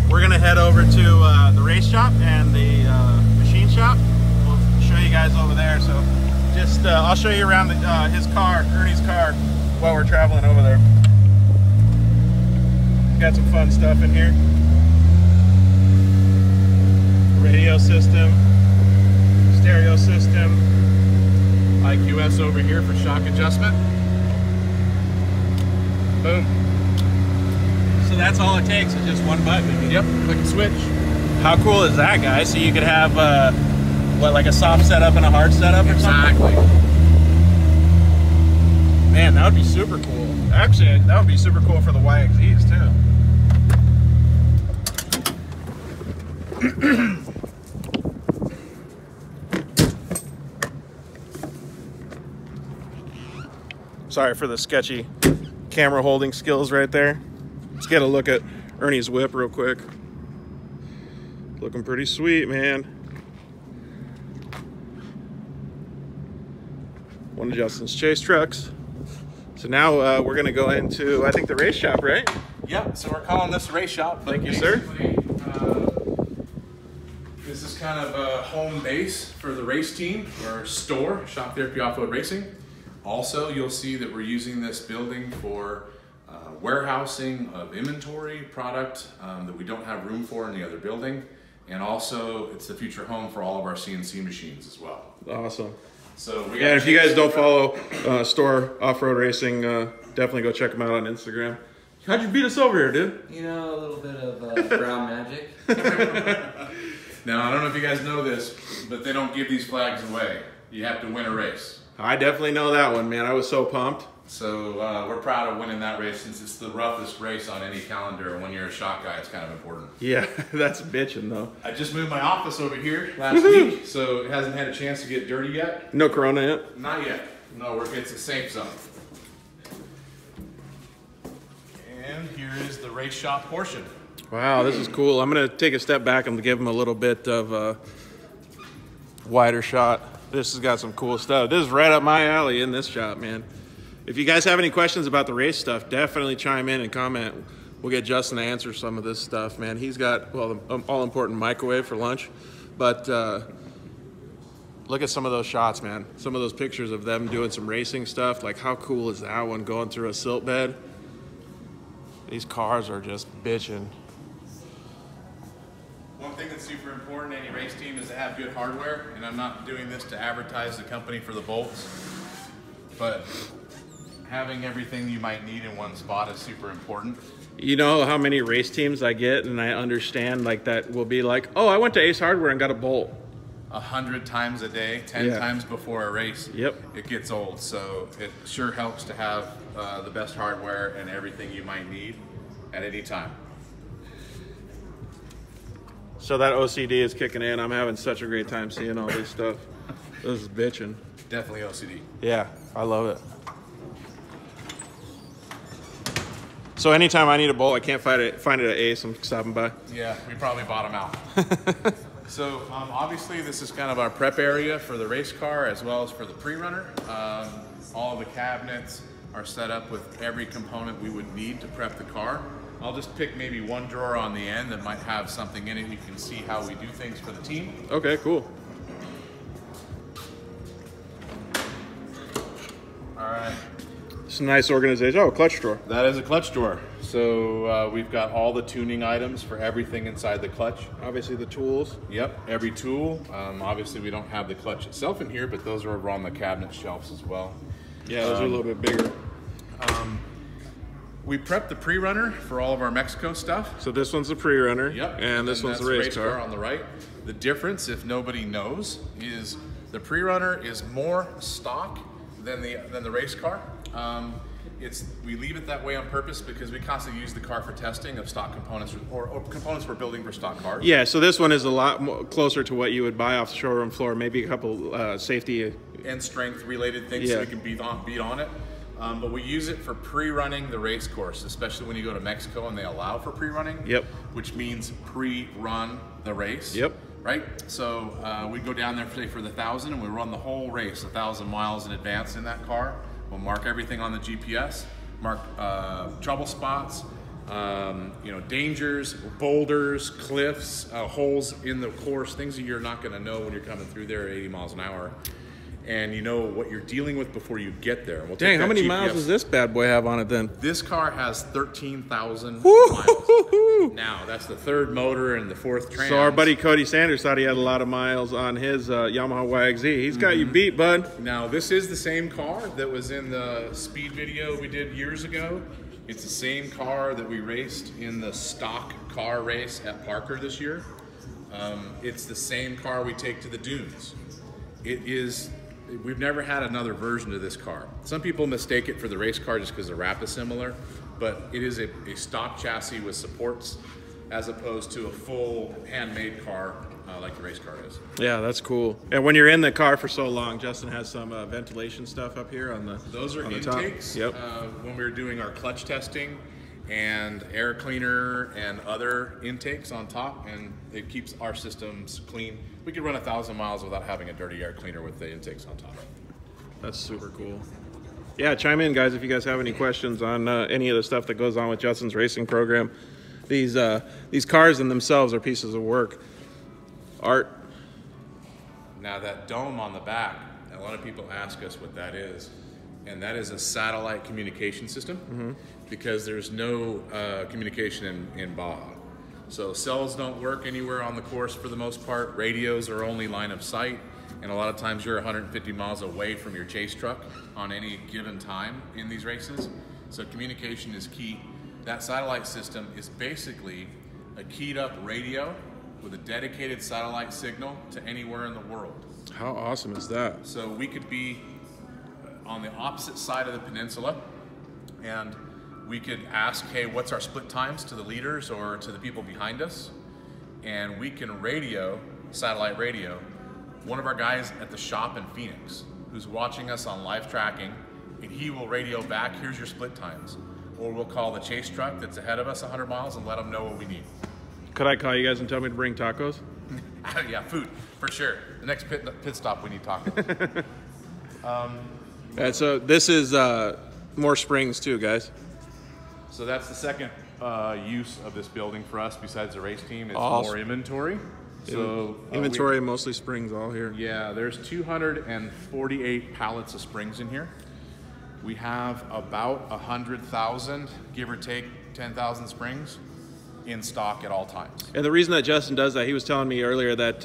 we're gonna head over to the race shop and the machine shop. We'll show you guys over there. So just, I'll show you around his car, Ernie's car, while we're traveling over there. Got some fun stuff in here. Radio system, stereo system. IQS over here for shock adjustment. Boom. So that's all it takes, is just one button. Yep, click and switch. How cool is that, guys? So you could have, what, like a soft setup and a hard setup or something? Exactly. Man, that would be super cool. Actually, that would be super cool for the YXZs too. Sorry for the sketchy camera holding skills right there. Let's get a look at Ernie's whip real quick. Looking pretty sweet, man. One of Justin's chase trucks. So now we're gonna go into, I think, the race shop, right? Yep, so we're calling this race shop. Thank you, sir. This is kind of a home base for the race team, or store, Shock Therapy Off-Road Racing. Also, you'll see that we're using this building for warehousing of inventory product that we don't have room for in the other building. And also, it's the future home for all of our CNC machines as well. Awesome. So we Yeah, if you guys don't follow Store Off-Road Racing, definitely go check them out on Instagram. How'd you beat us over here, dude? You know, a little bit of brown magic. Now, I don't know if you guys know this, but they don't give these flags away. You have to win a race. I definitely know that one, man. I was so pumped. So we're proud of winning that race since it's the roughest race on any calendar. When you're a shock guy, it's kind of important. Yeah, that's bitching though. I just moved my office over here last week, so it hasn't had a chance to get dirty yet. No Corona yet? Not yet. No, it's a safe zone. And here is the race shop portion. Wow, this is cool. I'm gonna take a step back and give them a little bit of a wider shot. This has got some cool stuff. This is right up my alley in this shop, man. If you guys have any questions about the race stuff, definitely chime in and comment. We'll get Justin to answer some of this stuff, man. He's got, well, the all-important microwave for lunch. But look at some of those shots, man. Some of those pictures of them doing some racing stuff. Like, how cool is that one going through a silt bed? These cars are just bitching. One thing that's super important in any race team is to have good hardware. And I'm not doing this to advertise the company for the bolts, but having everything you might need in one spot is super important. You know how many race teams I get, and I understand like that will be like, oh, I went to Ace Hardware and got a bolt. 100 times a day, 10 times before a race. Yep. It gets old, so it sure helps to have the best hardware and everything you might need at any time. So that OCD is kicking in. I'm having such a great time seeing all this stuff. This is bitching. Definitely OCD. Yeah, I love it. So anytime I need a bolt, I can't find it at Ace, I'm stopping by. Yeah, we probably bought them out. So obviously this is kind of our prep area for the race car as well as for the pre-runner. All of the cabinets are set up with every component we would need to prep the car. I'll just pick maybe one drawer on the end that might have something in it. You can see how we do things for the team. Okay, cool. All right. It's a nice organization. Oh, clutch drawer. That is a clutch drawer. So we've got all the tuning items for everything inside the clutch. Obviously the tools. Yep, every tool. Obviously we don't have the clutch itself in here, but those are over on the cabinet shelves as well. Yeah, those are a little bit bigger. We prepped the pre-runner for all of our Mexico stuff. So this one's the pre-runner. Yep. And this one's the race car on the right. The difference, if nobody knows, is the pre-runner is more stock than the race car. We leave it that way on purpose because we constantly use the car for testing of stock components or components we're building for stock cars. Yeah, so this one is a lot more closer to what you would buy off the showroom floor. Maybe a couple safety and strength related things so we can beat on it. But we use it for pre-running the race course, especially when you go to Mexico and they allow for pre-running. Yep. Which means pre-run the race. Yep. Right? So we go down there for the 1,000 and we run the whole race 1,000 miles in advance in that car. We'll mark everything on the GPS, mark trouble spots, dangers, boulders, cliffs, holes in the course, things that you're not going to know when you're coming through there at 80 miles an hour. And you know what you're dealing with before you get there. We'll Dang, how many miles does this bad boy have on it then? This car has 13,000 miles. Now, that's the third motor and the fourth trans. So our buddy Cody Sanders thought he had a lot of miles on his Yamaha YXZ. He's got you beat, bud. Now, this is the same car that was in the speed video we did years ago. It's the same car that we raced in the stock car race at Parker this year. It's the same car we take to the dunes. We've never had another version of this car. Some people mistake it for the race car just because the wrap is similar, but it is a stock chassis with supports as opposed to a full handmade car like the race car is. Yeah, that's cool. And when you're in the car for so long, Justin has some ventilation stuff up here on the Those are intakes. Yep. When we were doing our clutch testing and air cleaner and other intakes on top, and it keeps our systems clean. We could run 1,000 miles without having a dirty air cleaner with the intakes on top. That's super cool. Yeah, chime in, guys, if you guys have any questions on any of the stuff that goes on with Justin's racing program. These cars in themselves are pieces of work, art. Now that dome on the back, a lot of people ask us what that is, and that is a satellite communication system because there's no communication in Baja. So cells don't work anywhere on the course for the most part. Radios are only line of sight, and a lot of times you're 150 miles away from your chase truck on any given time in these races. So communication is key. That satellite system is basically a keyed up radio with a dedicated satellite signal to anywhere in the world. How awesome is that? So we could be on the opposite side of the peninsula, and we could ask, hey, what's our split times to the leaders or to the people behind us? And we can radio, satellite radio, one of our guys at the shop in Phoenix who's watching us on live tracking, and he will radio back, here's your split times. Or we'll call the chase truck that's ahead of us 100 miles and let them know what we need. Could I call you guys and tell me to bring tacos? Yeah, food, for sure. The next pit stop, we need tacos. So this is more springs too, guys. So that's the second use of this building for us besides the race team. It's All more inventory. So inventory, mostly springs all here. Yeah, there's 248 pallets of springs in here. We have about 100,000, give or take 10,000 springs in stock at all times. And the reason that Justin does that, he was telling me earlier that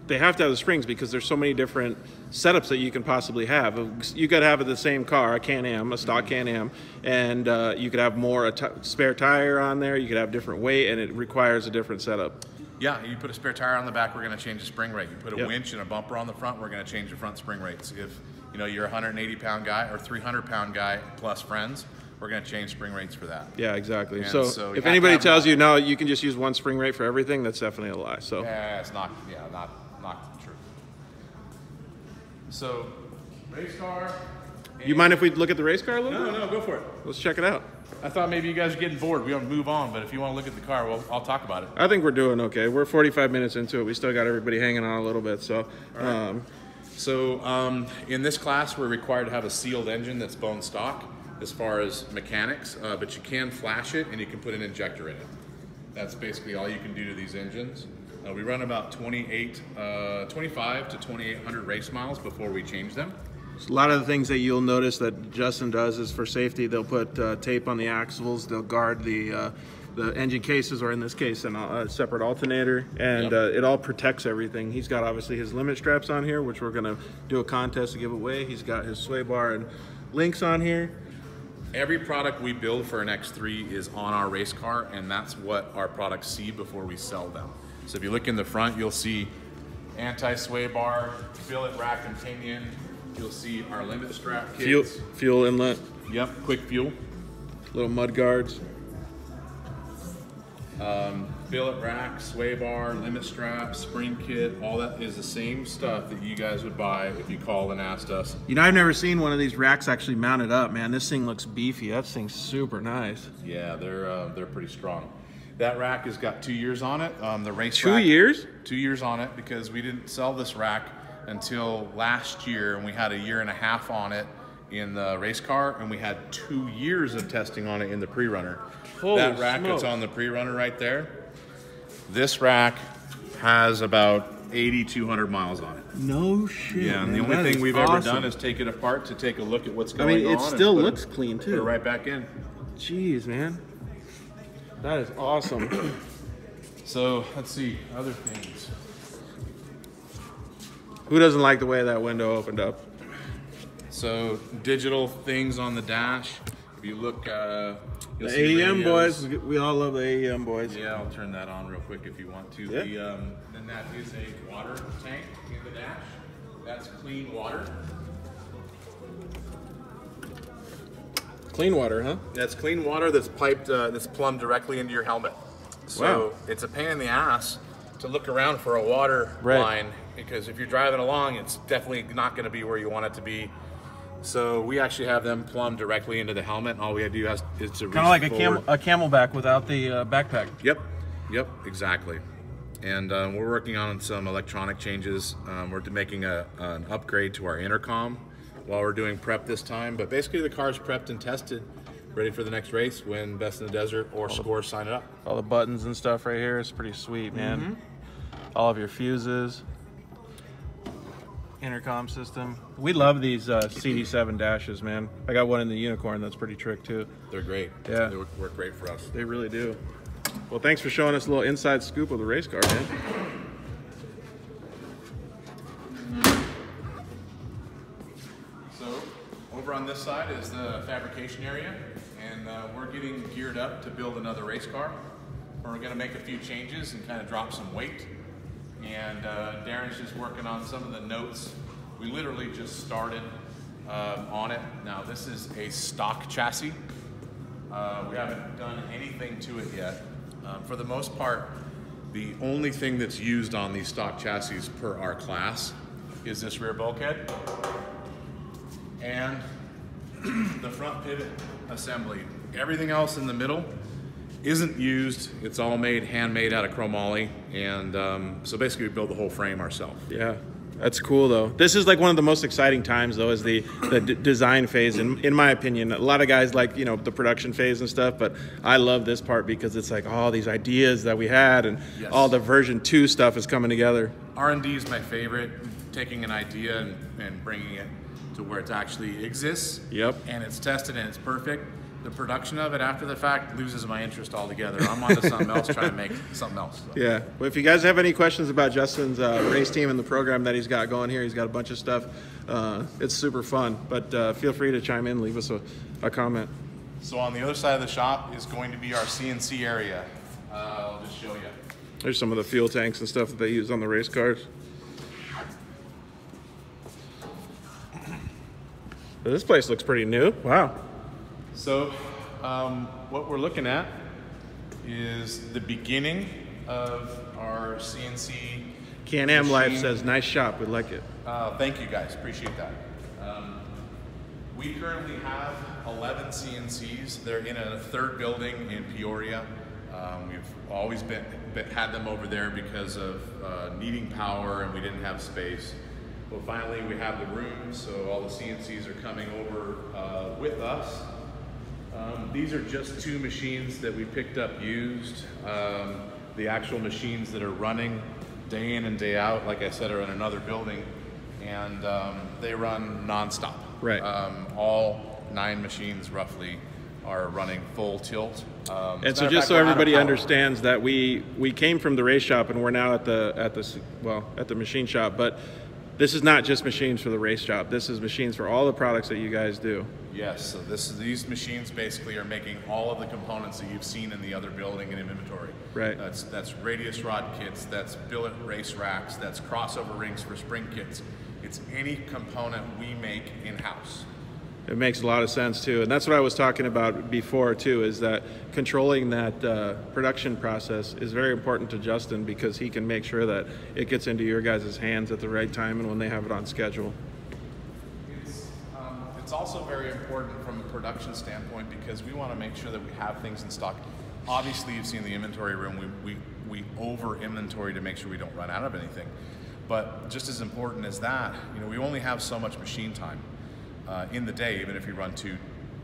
they have to have the springs because there's so many different setups that you can possibly have. You could have the same car, a Can-Am, a stock Can-Am, and you could have more spare tire on there. You could have different weight, and it requires a different setup. Yeah, you put a spare tire on the back, we're going to change the spring rate. You put a winch and a bumper on the front, we're going to change the front spring rates. If you're a 180-pound guy or 300-pound guy plus friends, we're going to change spring rates for that. Yeah, exactly. And so if anybody tells you no, you can just use one spring rate for everything, that's definitely a lie. So yeah, it's not true. So race car. You mind if we look at the race car a little bit? No, go for it. Let's check it out. I thought maybe you guys are getting bored. We want to move on, but if you want to look at the car, well, I'll talk about it. I think we're doing okay. We're 45 minutes into it. We still got everybody hanging on a little bit. So, in this class, we're required to have a sealed engine that's bone stock. as far as mechanics, but you can flash it and you can put an injector in it. That's basically all you can do to these engines. We run about 25 to 2,800 race miles before we change them. So a lot of the things that you'll notice that Justin does is for safety. They'll put tape on the axles. They'll guard the engine cases, or in this case, a separate alternator, and it all protects everything. He's got obviously his limit straps on here, which we're gonna do a contest to give away. He's got his sway bar and links on here. Every product we build for an X3 is on our race car, and that's what our products see before we sell them. So if you look in the front, you'll see anti-sway bar, billet rack and pinion. You'll see our limit strap kits. Fuel inlet. Yep, quick fuel. Little mud guards. Billet rack, sway bar, limit strap, spring kit, all that is the same stuff that you guys would buy if you called and asked us. You know, I've never seen one of these racks actually mounted up, man. This thing looks beefy. That thing's super nice. Yeah, they're pretty strong. That rack has got 2 years on it. The race 2 rack, years? 2 years on it, because we didn't sell this rack until last year, and we had 1.5 years on it in the race car, and we had 2 years of testing on it in the pre-runner. That rack that's on the pre-runner right there, this rack has about 8,200 miles on it. No shit. Yeah, and the only thing we've ever done is take it apart to take a look at what's going on. it still looks clean too. Put it right back in. Jeez, man. That is awesome. So let's see, other things. Who doesn't like the way that window opened up? So digital things on the dash. If you look, you'll The see AEM radios. boys, we all love the AEM boys. Yeah, I'll turn that on real quick if you want to. Yeah. Then that is a water tank in the dash. That's clean water. Clean water, huh? That's clean water that's piped, that's plumbed directly into your helmet. So it's a pain in the ass to look around for a water line, because if you're driving along, it's definitely not going to be where you want it to be. So we actually have them plumbed directly into the helmet, and all we have to do is to Kind of like a camelback without the backpack. Yep, exactly. And we're working on some electronic changes. We're making an upgrade to our intercom while we're doing prep this time. But basically the car's prepped and tested, ready for the next race when Best in the Desert or Score sign it up. All the buttons and stuff right here is pretty sweet, man. All of your fuses. Intercom system. We love these CD7 dashes, man. I got one in the Unicorn that's pretty trick too. They're great. Yeah. They work great for us. They really do. Well, thanks for showing us a little inside scoop of the race car, man. So over on this side is the fabrication area, and we're getting geared up to build another race car. We're going to make a few changes and kind of drop some weight. And Darren's just working on some of the notes. We literally just started on it. Now this is a stock chassis. We haven't done anything to it yet. For the most part, the only thing that's used on these stock chassis per our class is this rear bulkhead and the front pivot assembly. Everything else in the middle isn't used. It's all handmade out of chromoly, and so basically we build the whole frame ourselves. Yeah, that's cool though. This is like one of the most exciting times though, is the design phase, in my opinion. A lot of guys like, you know, the production phase and stuff, but I love this part because it's like all these ideas that we had, and all the version 2 stuff is coming together. R&D is my favorite, taking an idea and bringing it to where it actually exists. Yep. And it's tested and it's perfect. The production of it after the fact loses my interest altogether. I'm on to something else, trying to make something else. So. Yeah. Well, if you guys have any questions about Justin's race team and the program that he's got going here, he's got a bunch of stuff. It's super fun, but feel free to chime in, leave us a comment. So on the other side of the shop is going to be our CNC area. I'll just show you. There's some of the fuel tanks and stuff that they use on the race cars. This place looks pretty new. Wow. So what we're looking at is the beginning of our CNC Can-Am Life machine. says, nice shop, we like it. Thank you guys, appreciate that. We currently have 11 CNCs. They're in a third building in Peoria. We've always had them over there because of needing power, and we didn't have space. Well, finally we have the room, so all the CNCs are coming over with us These are just 2 machines that we picked up used. The actual machines that are running day in and day out, like I said, are in another building, and they run nonstop. Right. All 9 machines roughly are running full tilt. And so just so everybody understands that we came from the race shop and we're now at the machine shop, but this is not just machines for the race shop. This is machines for all the products that you guys do. Yes, so these machines basically are making all of the components that you've seen in the other building and inventory. Right. That's radius rod kits, that's billet race racks, that's crossover rings for spring kits. It's any component we make in-house. It makes a lot of sense too, and that's what I was talking about before too, is that controlling that production process is very important to Justin, because he can make sure that it gets into your guys' hands at the right time and when they have it on schedule. It's also very important from a production standpoint, because we want to make sure that we have things in stock. Obviously, you've seen the inventory room. We over inventory to make sure we don't run out of anything. But just as important as that, you know, we only have so much machine time in the day, even if you run 2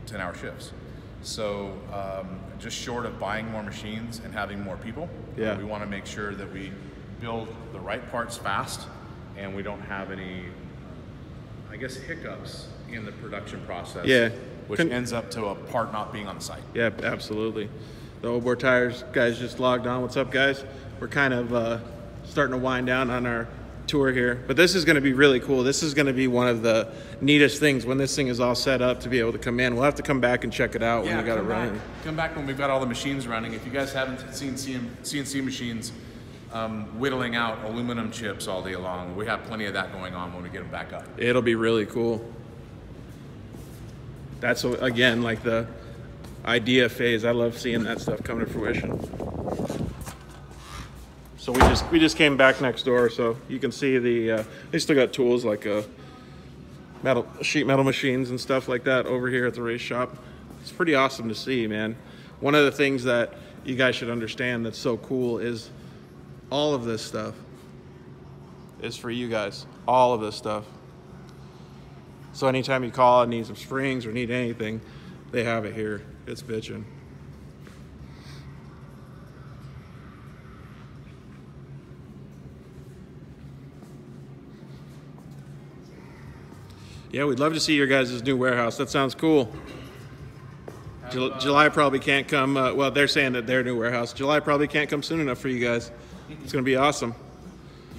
10-hour shifts. So just short of buying more machines and having more people, we want to make sure that we build the right parts fast and we don't have any, I guess, hiccups in the production process, which ends up to a part not being on the site. Yeah, absolutely. The Old Boar Tires guys just logged on. What's up, guys? We're kind of starting to wind down on our tour here, but this is going to be really cool. This is going to be one of the neatest things when this thing is all set up to be able to come in. We'll have to come back and check it out when we got it running. Come back when we've got all the machines running. If you guys haven't seen CNC machines whittling out aluminum chips all day long, we have plenty of that going on when we get them back up. It'll be really cool. That's, again, like the idea phase. I love seeing that stuff come to fruition. So we just came back next door, so you can see they still got tools like sheet metal machines and stuff like that over here at the race shop. It's pretty awesome to see, man. One of the things that you guys should understand that's so cool is all of this stuff is for you guys. All of this stuff. So anytime you call and need some springs or need anything, they have it here. It's bitchin'. Yeah, we'd love to see your guys' new warehouse. That sounds cool. July probably can't come. Well, they're saying that their new warehouse. July probably can't come soon enough for you guys. It's going to be awesome.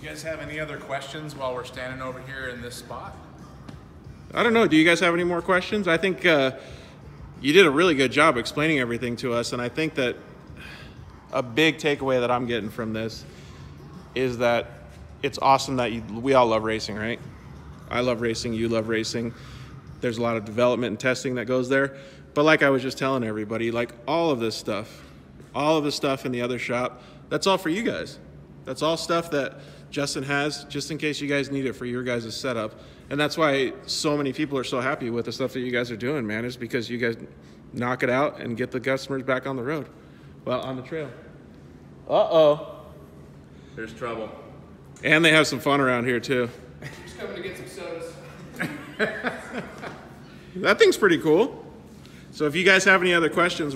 You guys have any other questions while we're standing over here in this spot? I don't know. Do you guys have any more questions? I think you did a really good job explaining everything to us, and I think that a big takeaway that I'm getting from this is that it's awesome that we all love racing, right? I love racing, you love racing. There's a lot of development and testing that goes there. But like I was just telling everybody, like all of this stuff in the other shop, that's all for you guys. That's all stuff that Justin has just in case you guys need it for your guys' setup. And that's why so many people are so happy with the stuff that you guys are doing, man, is because you guys knock it out and get the customers back on the road. Well, on the trail. Uh-oh. There's trouble. And they have some fun around here too. Just coming to get some sodas. That thing's pretty cool. So if you guys have any other questions,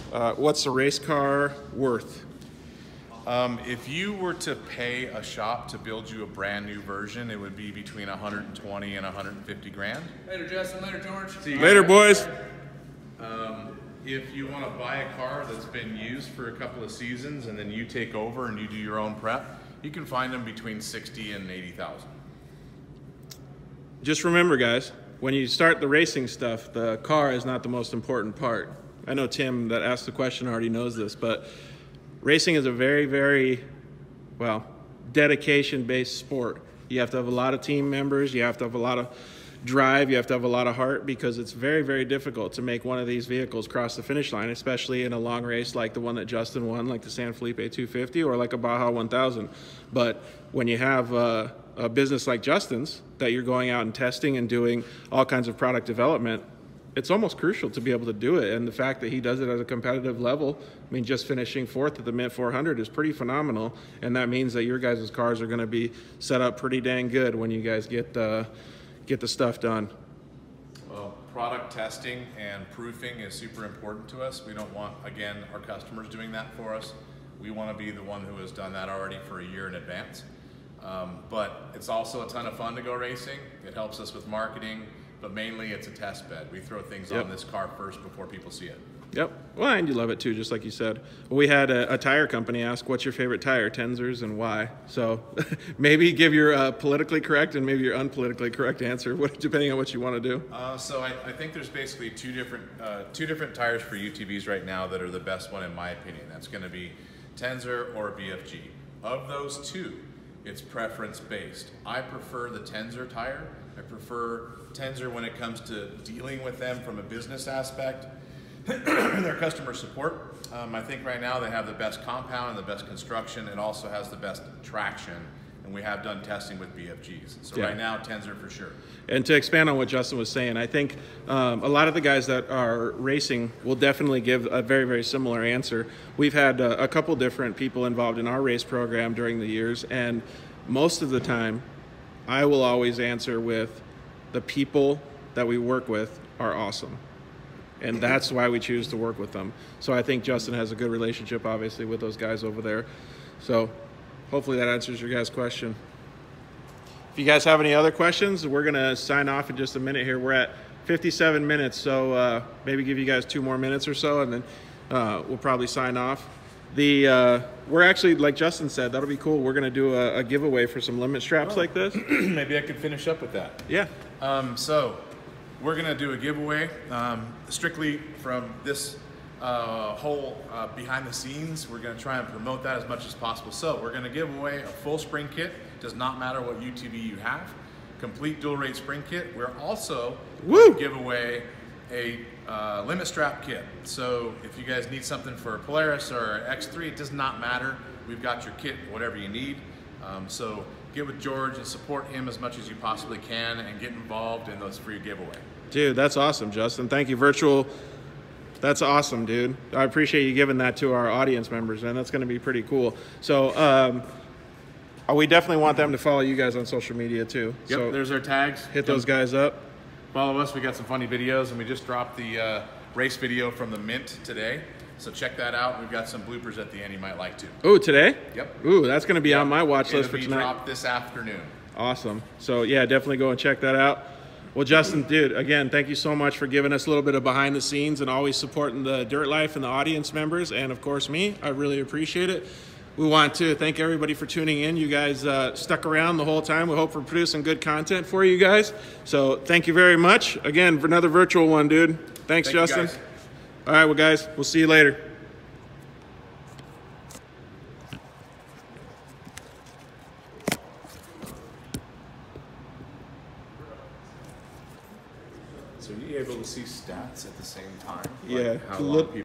what's the race car worth? If you were to pay a shop to build you a brand new version, it would be between 120 and 150 grand. Later, Justin. Later, George. Later, boys. If you want to buy a car that's been used for a couple of seasons and then you take over and you do your own prep, you can find them between 60 and 80,000. Just remember, guys, when you start the racing stuff, the car is not the most important part. I know Tim that asked the question already knows this, but racing is a very, very, well, dedication-based sport. You have to have a lot of team members. You have to have a lot of drive. You have to have a lot of heart, because it's very, very difficult to make one of these vehicles cross the finish line, especially in a long race like the one that Justin won, like the San Felipe 250 or like a Baja 1000. But when you have a business like Justin's that you're going out and testing and doing all kinds of product development, it's almost crucial to be able to do it. And the fact that he does it at a competitive level, I mean, just finishing 4th at the Mint 400 is pretty phenomenal. And that means that your guys' cars are going to be set up pretty dang good when you guys get the stuff done. Well, Product testing and proofing is super important to us. We don't want, again, our customers doing that for us. We want to be the one who has done that already for a year in advance. But it's also a ton of fun to go racing. It helps us with marketing, but mainly it's a test bed. We throw things on this car first before people see it. Yep. Well, and you love it too, just like you said. We had a tire company ask, what's your favorite tire, Tenzers, and why? So maybe give your politically correct and maybe your unpolitically correct answer, depending on what you want to do. So I think there's basically two different tires for UTVs right now that are the best one in my opinion. That's going to be Tenzer or BFG. Of those two, it's preference based. I prefer the Tenzer tire. I prefer Tenzer when it comes to dealing with them from a business aspect. Their customer support. I think right now they have the best compound and the best construction. It also has the best traction, and we have done testing with BFGs. So right now, Tenzer for sure. And to expand on what Justin was saying, I think a lot of the guys that are racing will definitely give a very, very similar answer. We've had a couple different people involved in our race program during the years, and most of the time, I will always answer with the people that we work with are awesome. And that's why we choose to work with them. So I think Justin has a good relationship, obviously, with those guys over there. So hopefully that answers your guys' question. If you guys have any other questions, we're going to sign off in just a minute here. We're at 57 minutes, so maybe give you guys 2 more minutes or so, and then we'll probably sign off. We're actually, like Justin said, that'll be cool. We're going to do a giveaway for some limit straps like this. Maybe I could finish up with that. Yeah. So we're going to do a giveaway strictly from this whole behind the scenes. We're going to try and promote that as much as possible. So we're going to give away a full spring kit. Does not matter what UTV you have. Complete dual rate spring kit. We're also going to give away a limit strap kit. So if you guys need something for Polaris or X3, it does not matter. We've got your kit, whatever you need. So get with George and support him as much as you possibly can and get involved in those free giveaway. Dude, that's awesome, Justin. Thank you, Virtual. That's awesome, dude. I appreciate you giving that to our audience members, man. That's going to be pretty cool. So we definitely want them to follow you guys on social media too. Yep, so there's our tags. Hit those guys up. Follow us. We got some funny videos, and we just dropped the race video from the Mint today. So check that out. We've got some bloopers at the end you might like to. Oh, today? Yep. Ooh, that's going to be on my watch list for It'll tonight. be dropped this afternoon. Awesome. So yeah, definitely go and check that out. Well, Justin, dude, again, thank you so much for giving us a little bit of behind the scenes and always supporting the Dirt Life and the audience members, and of course me. I really appreciate it. We want to thank everybody for tuning in. You guys stuck around the whole time. We hope we're producing good content for you guys. So thank you very much. Again, for another virtual one, dude. Thanks, Justin. All right, well, guys, we'll see you later. So are you able to see stats at the same time? Yeah. Like how long people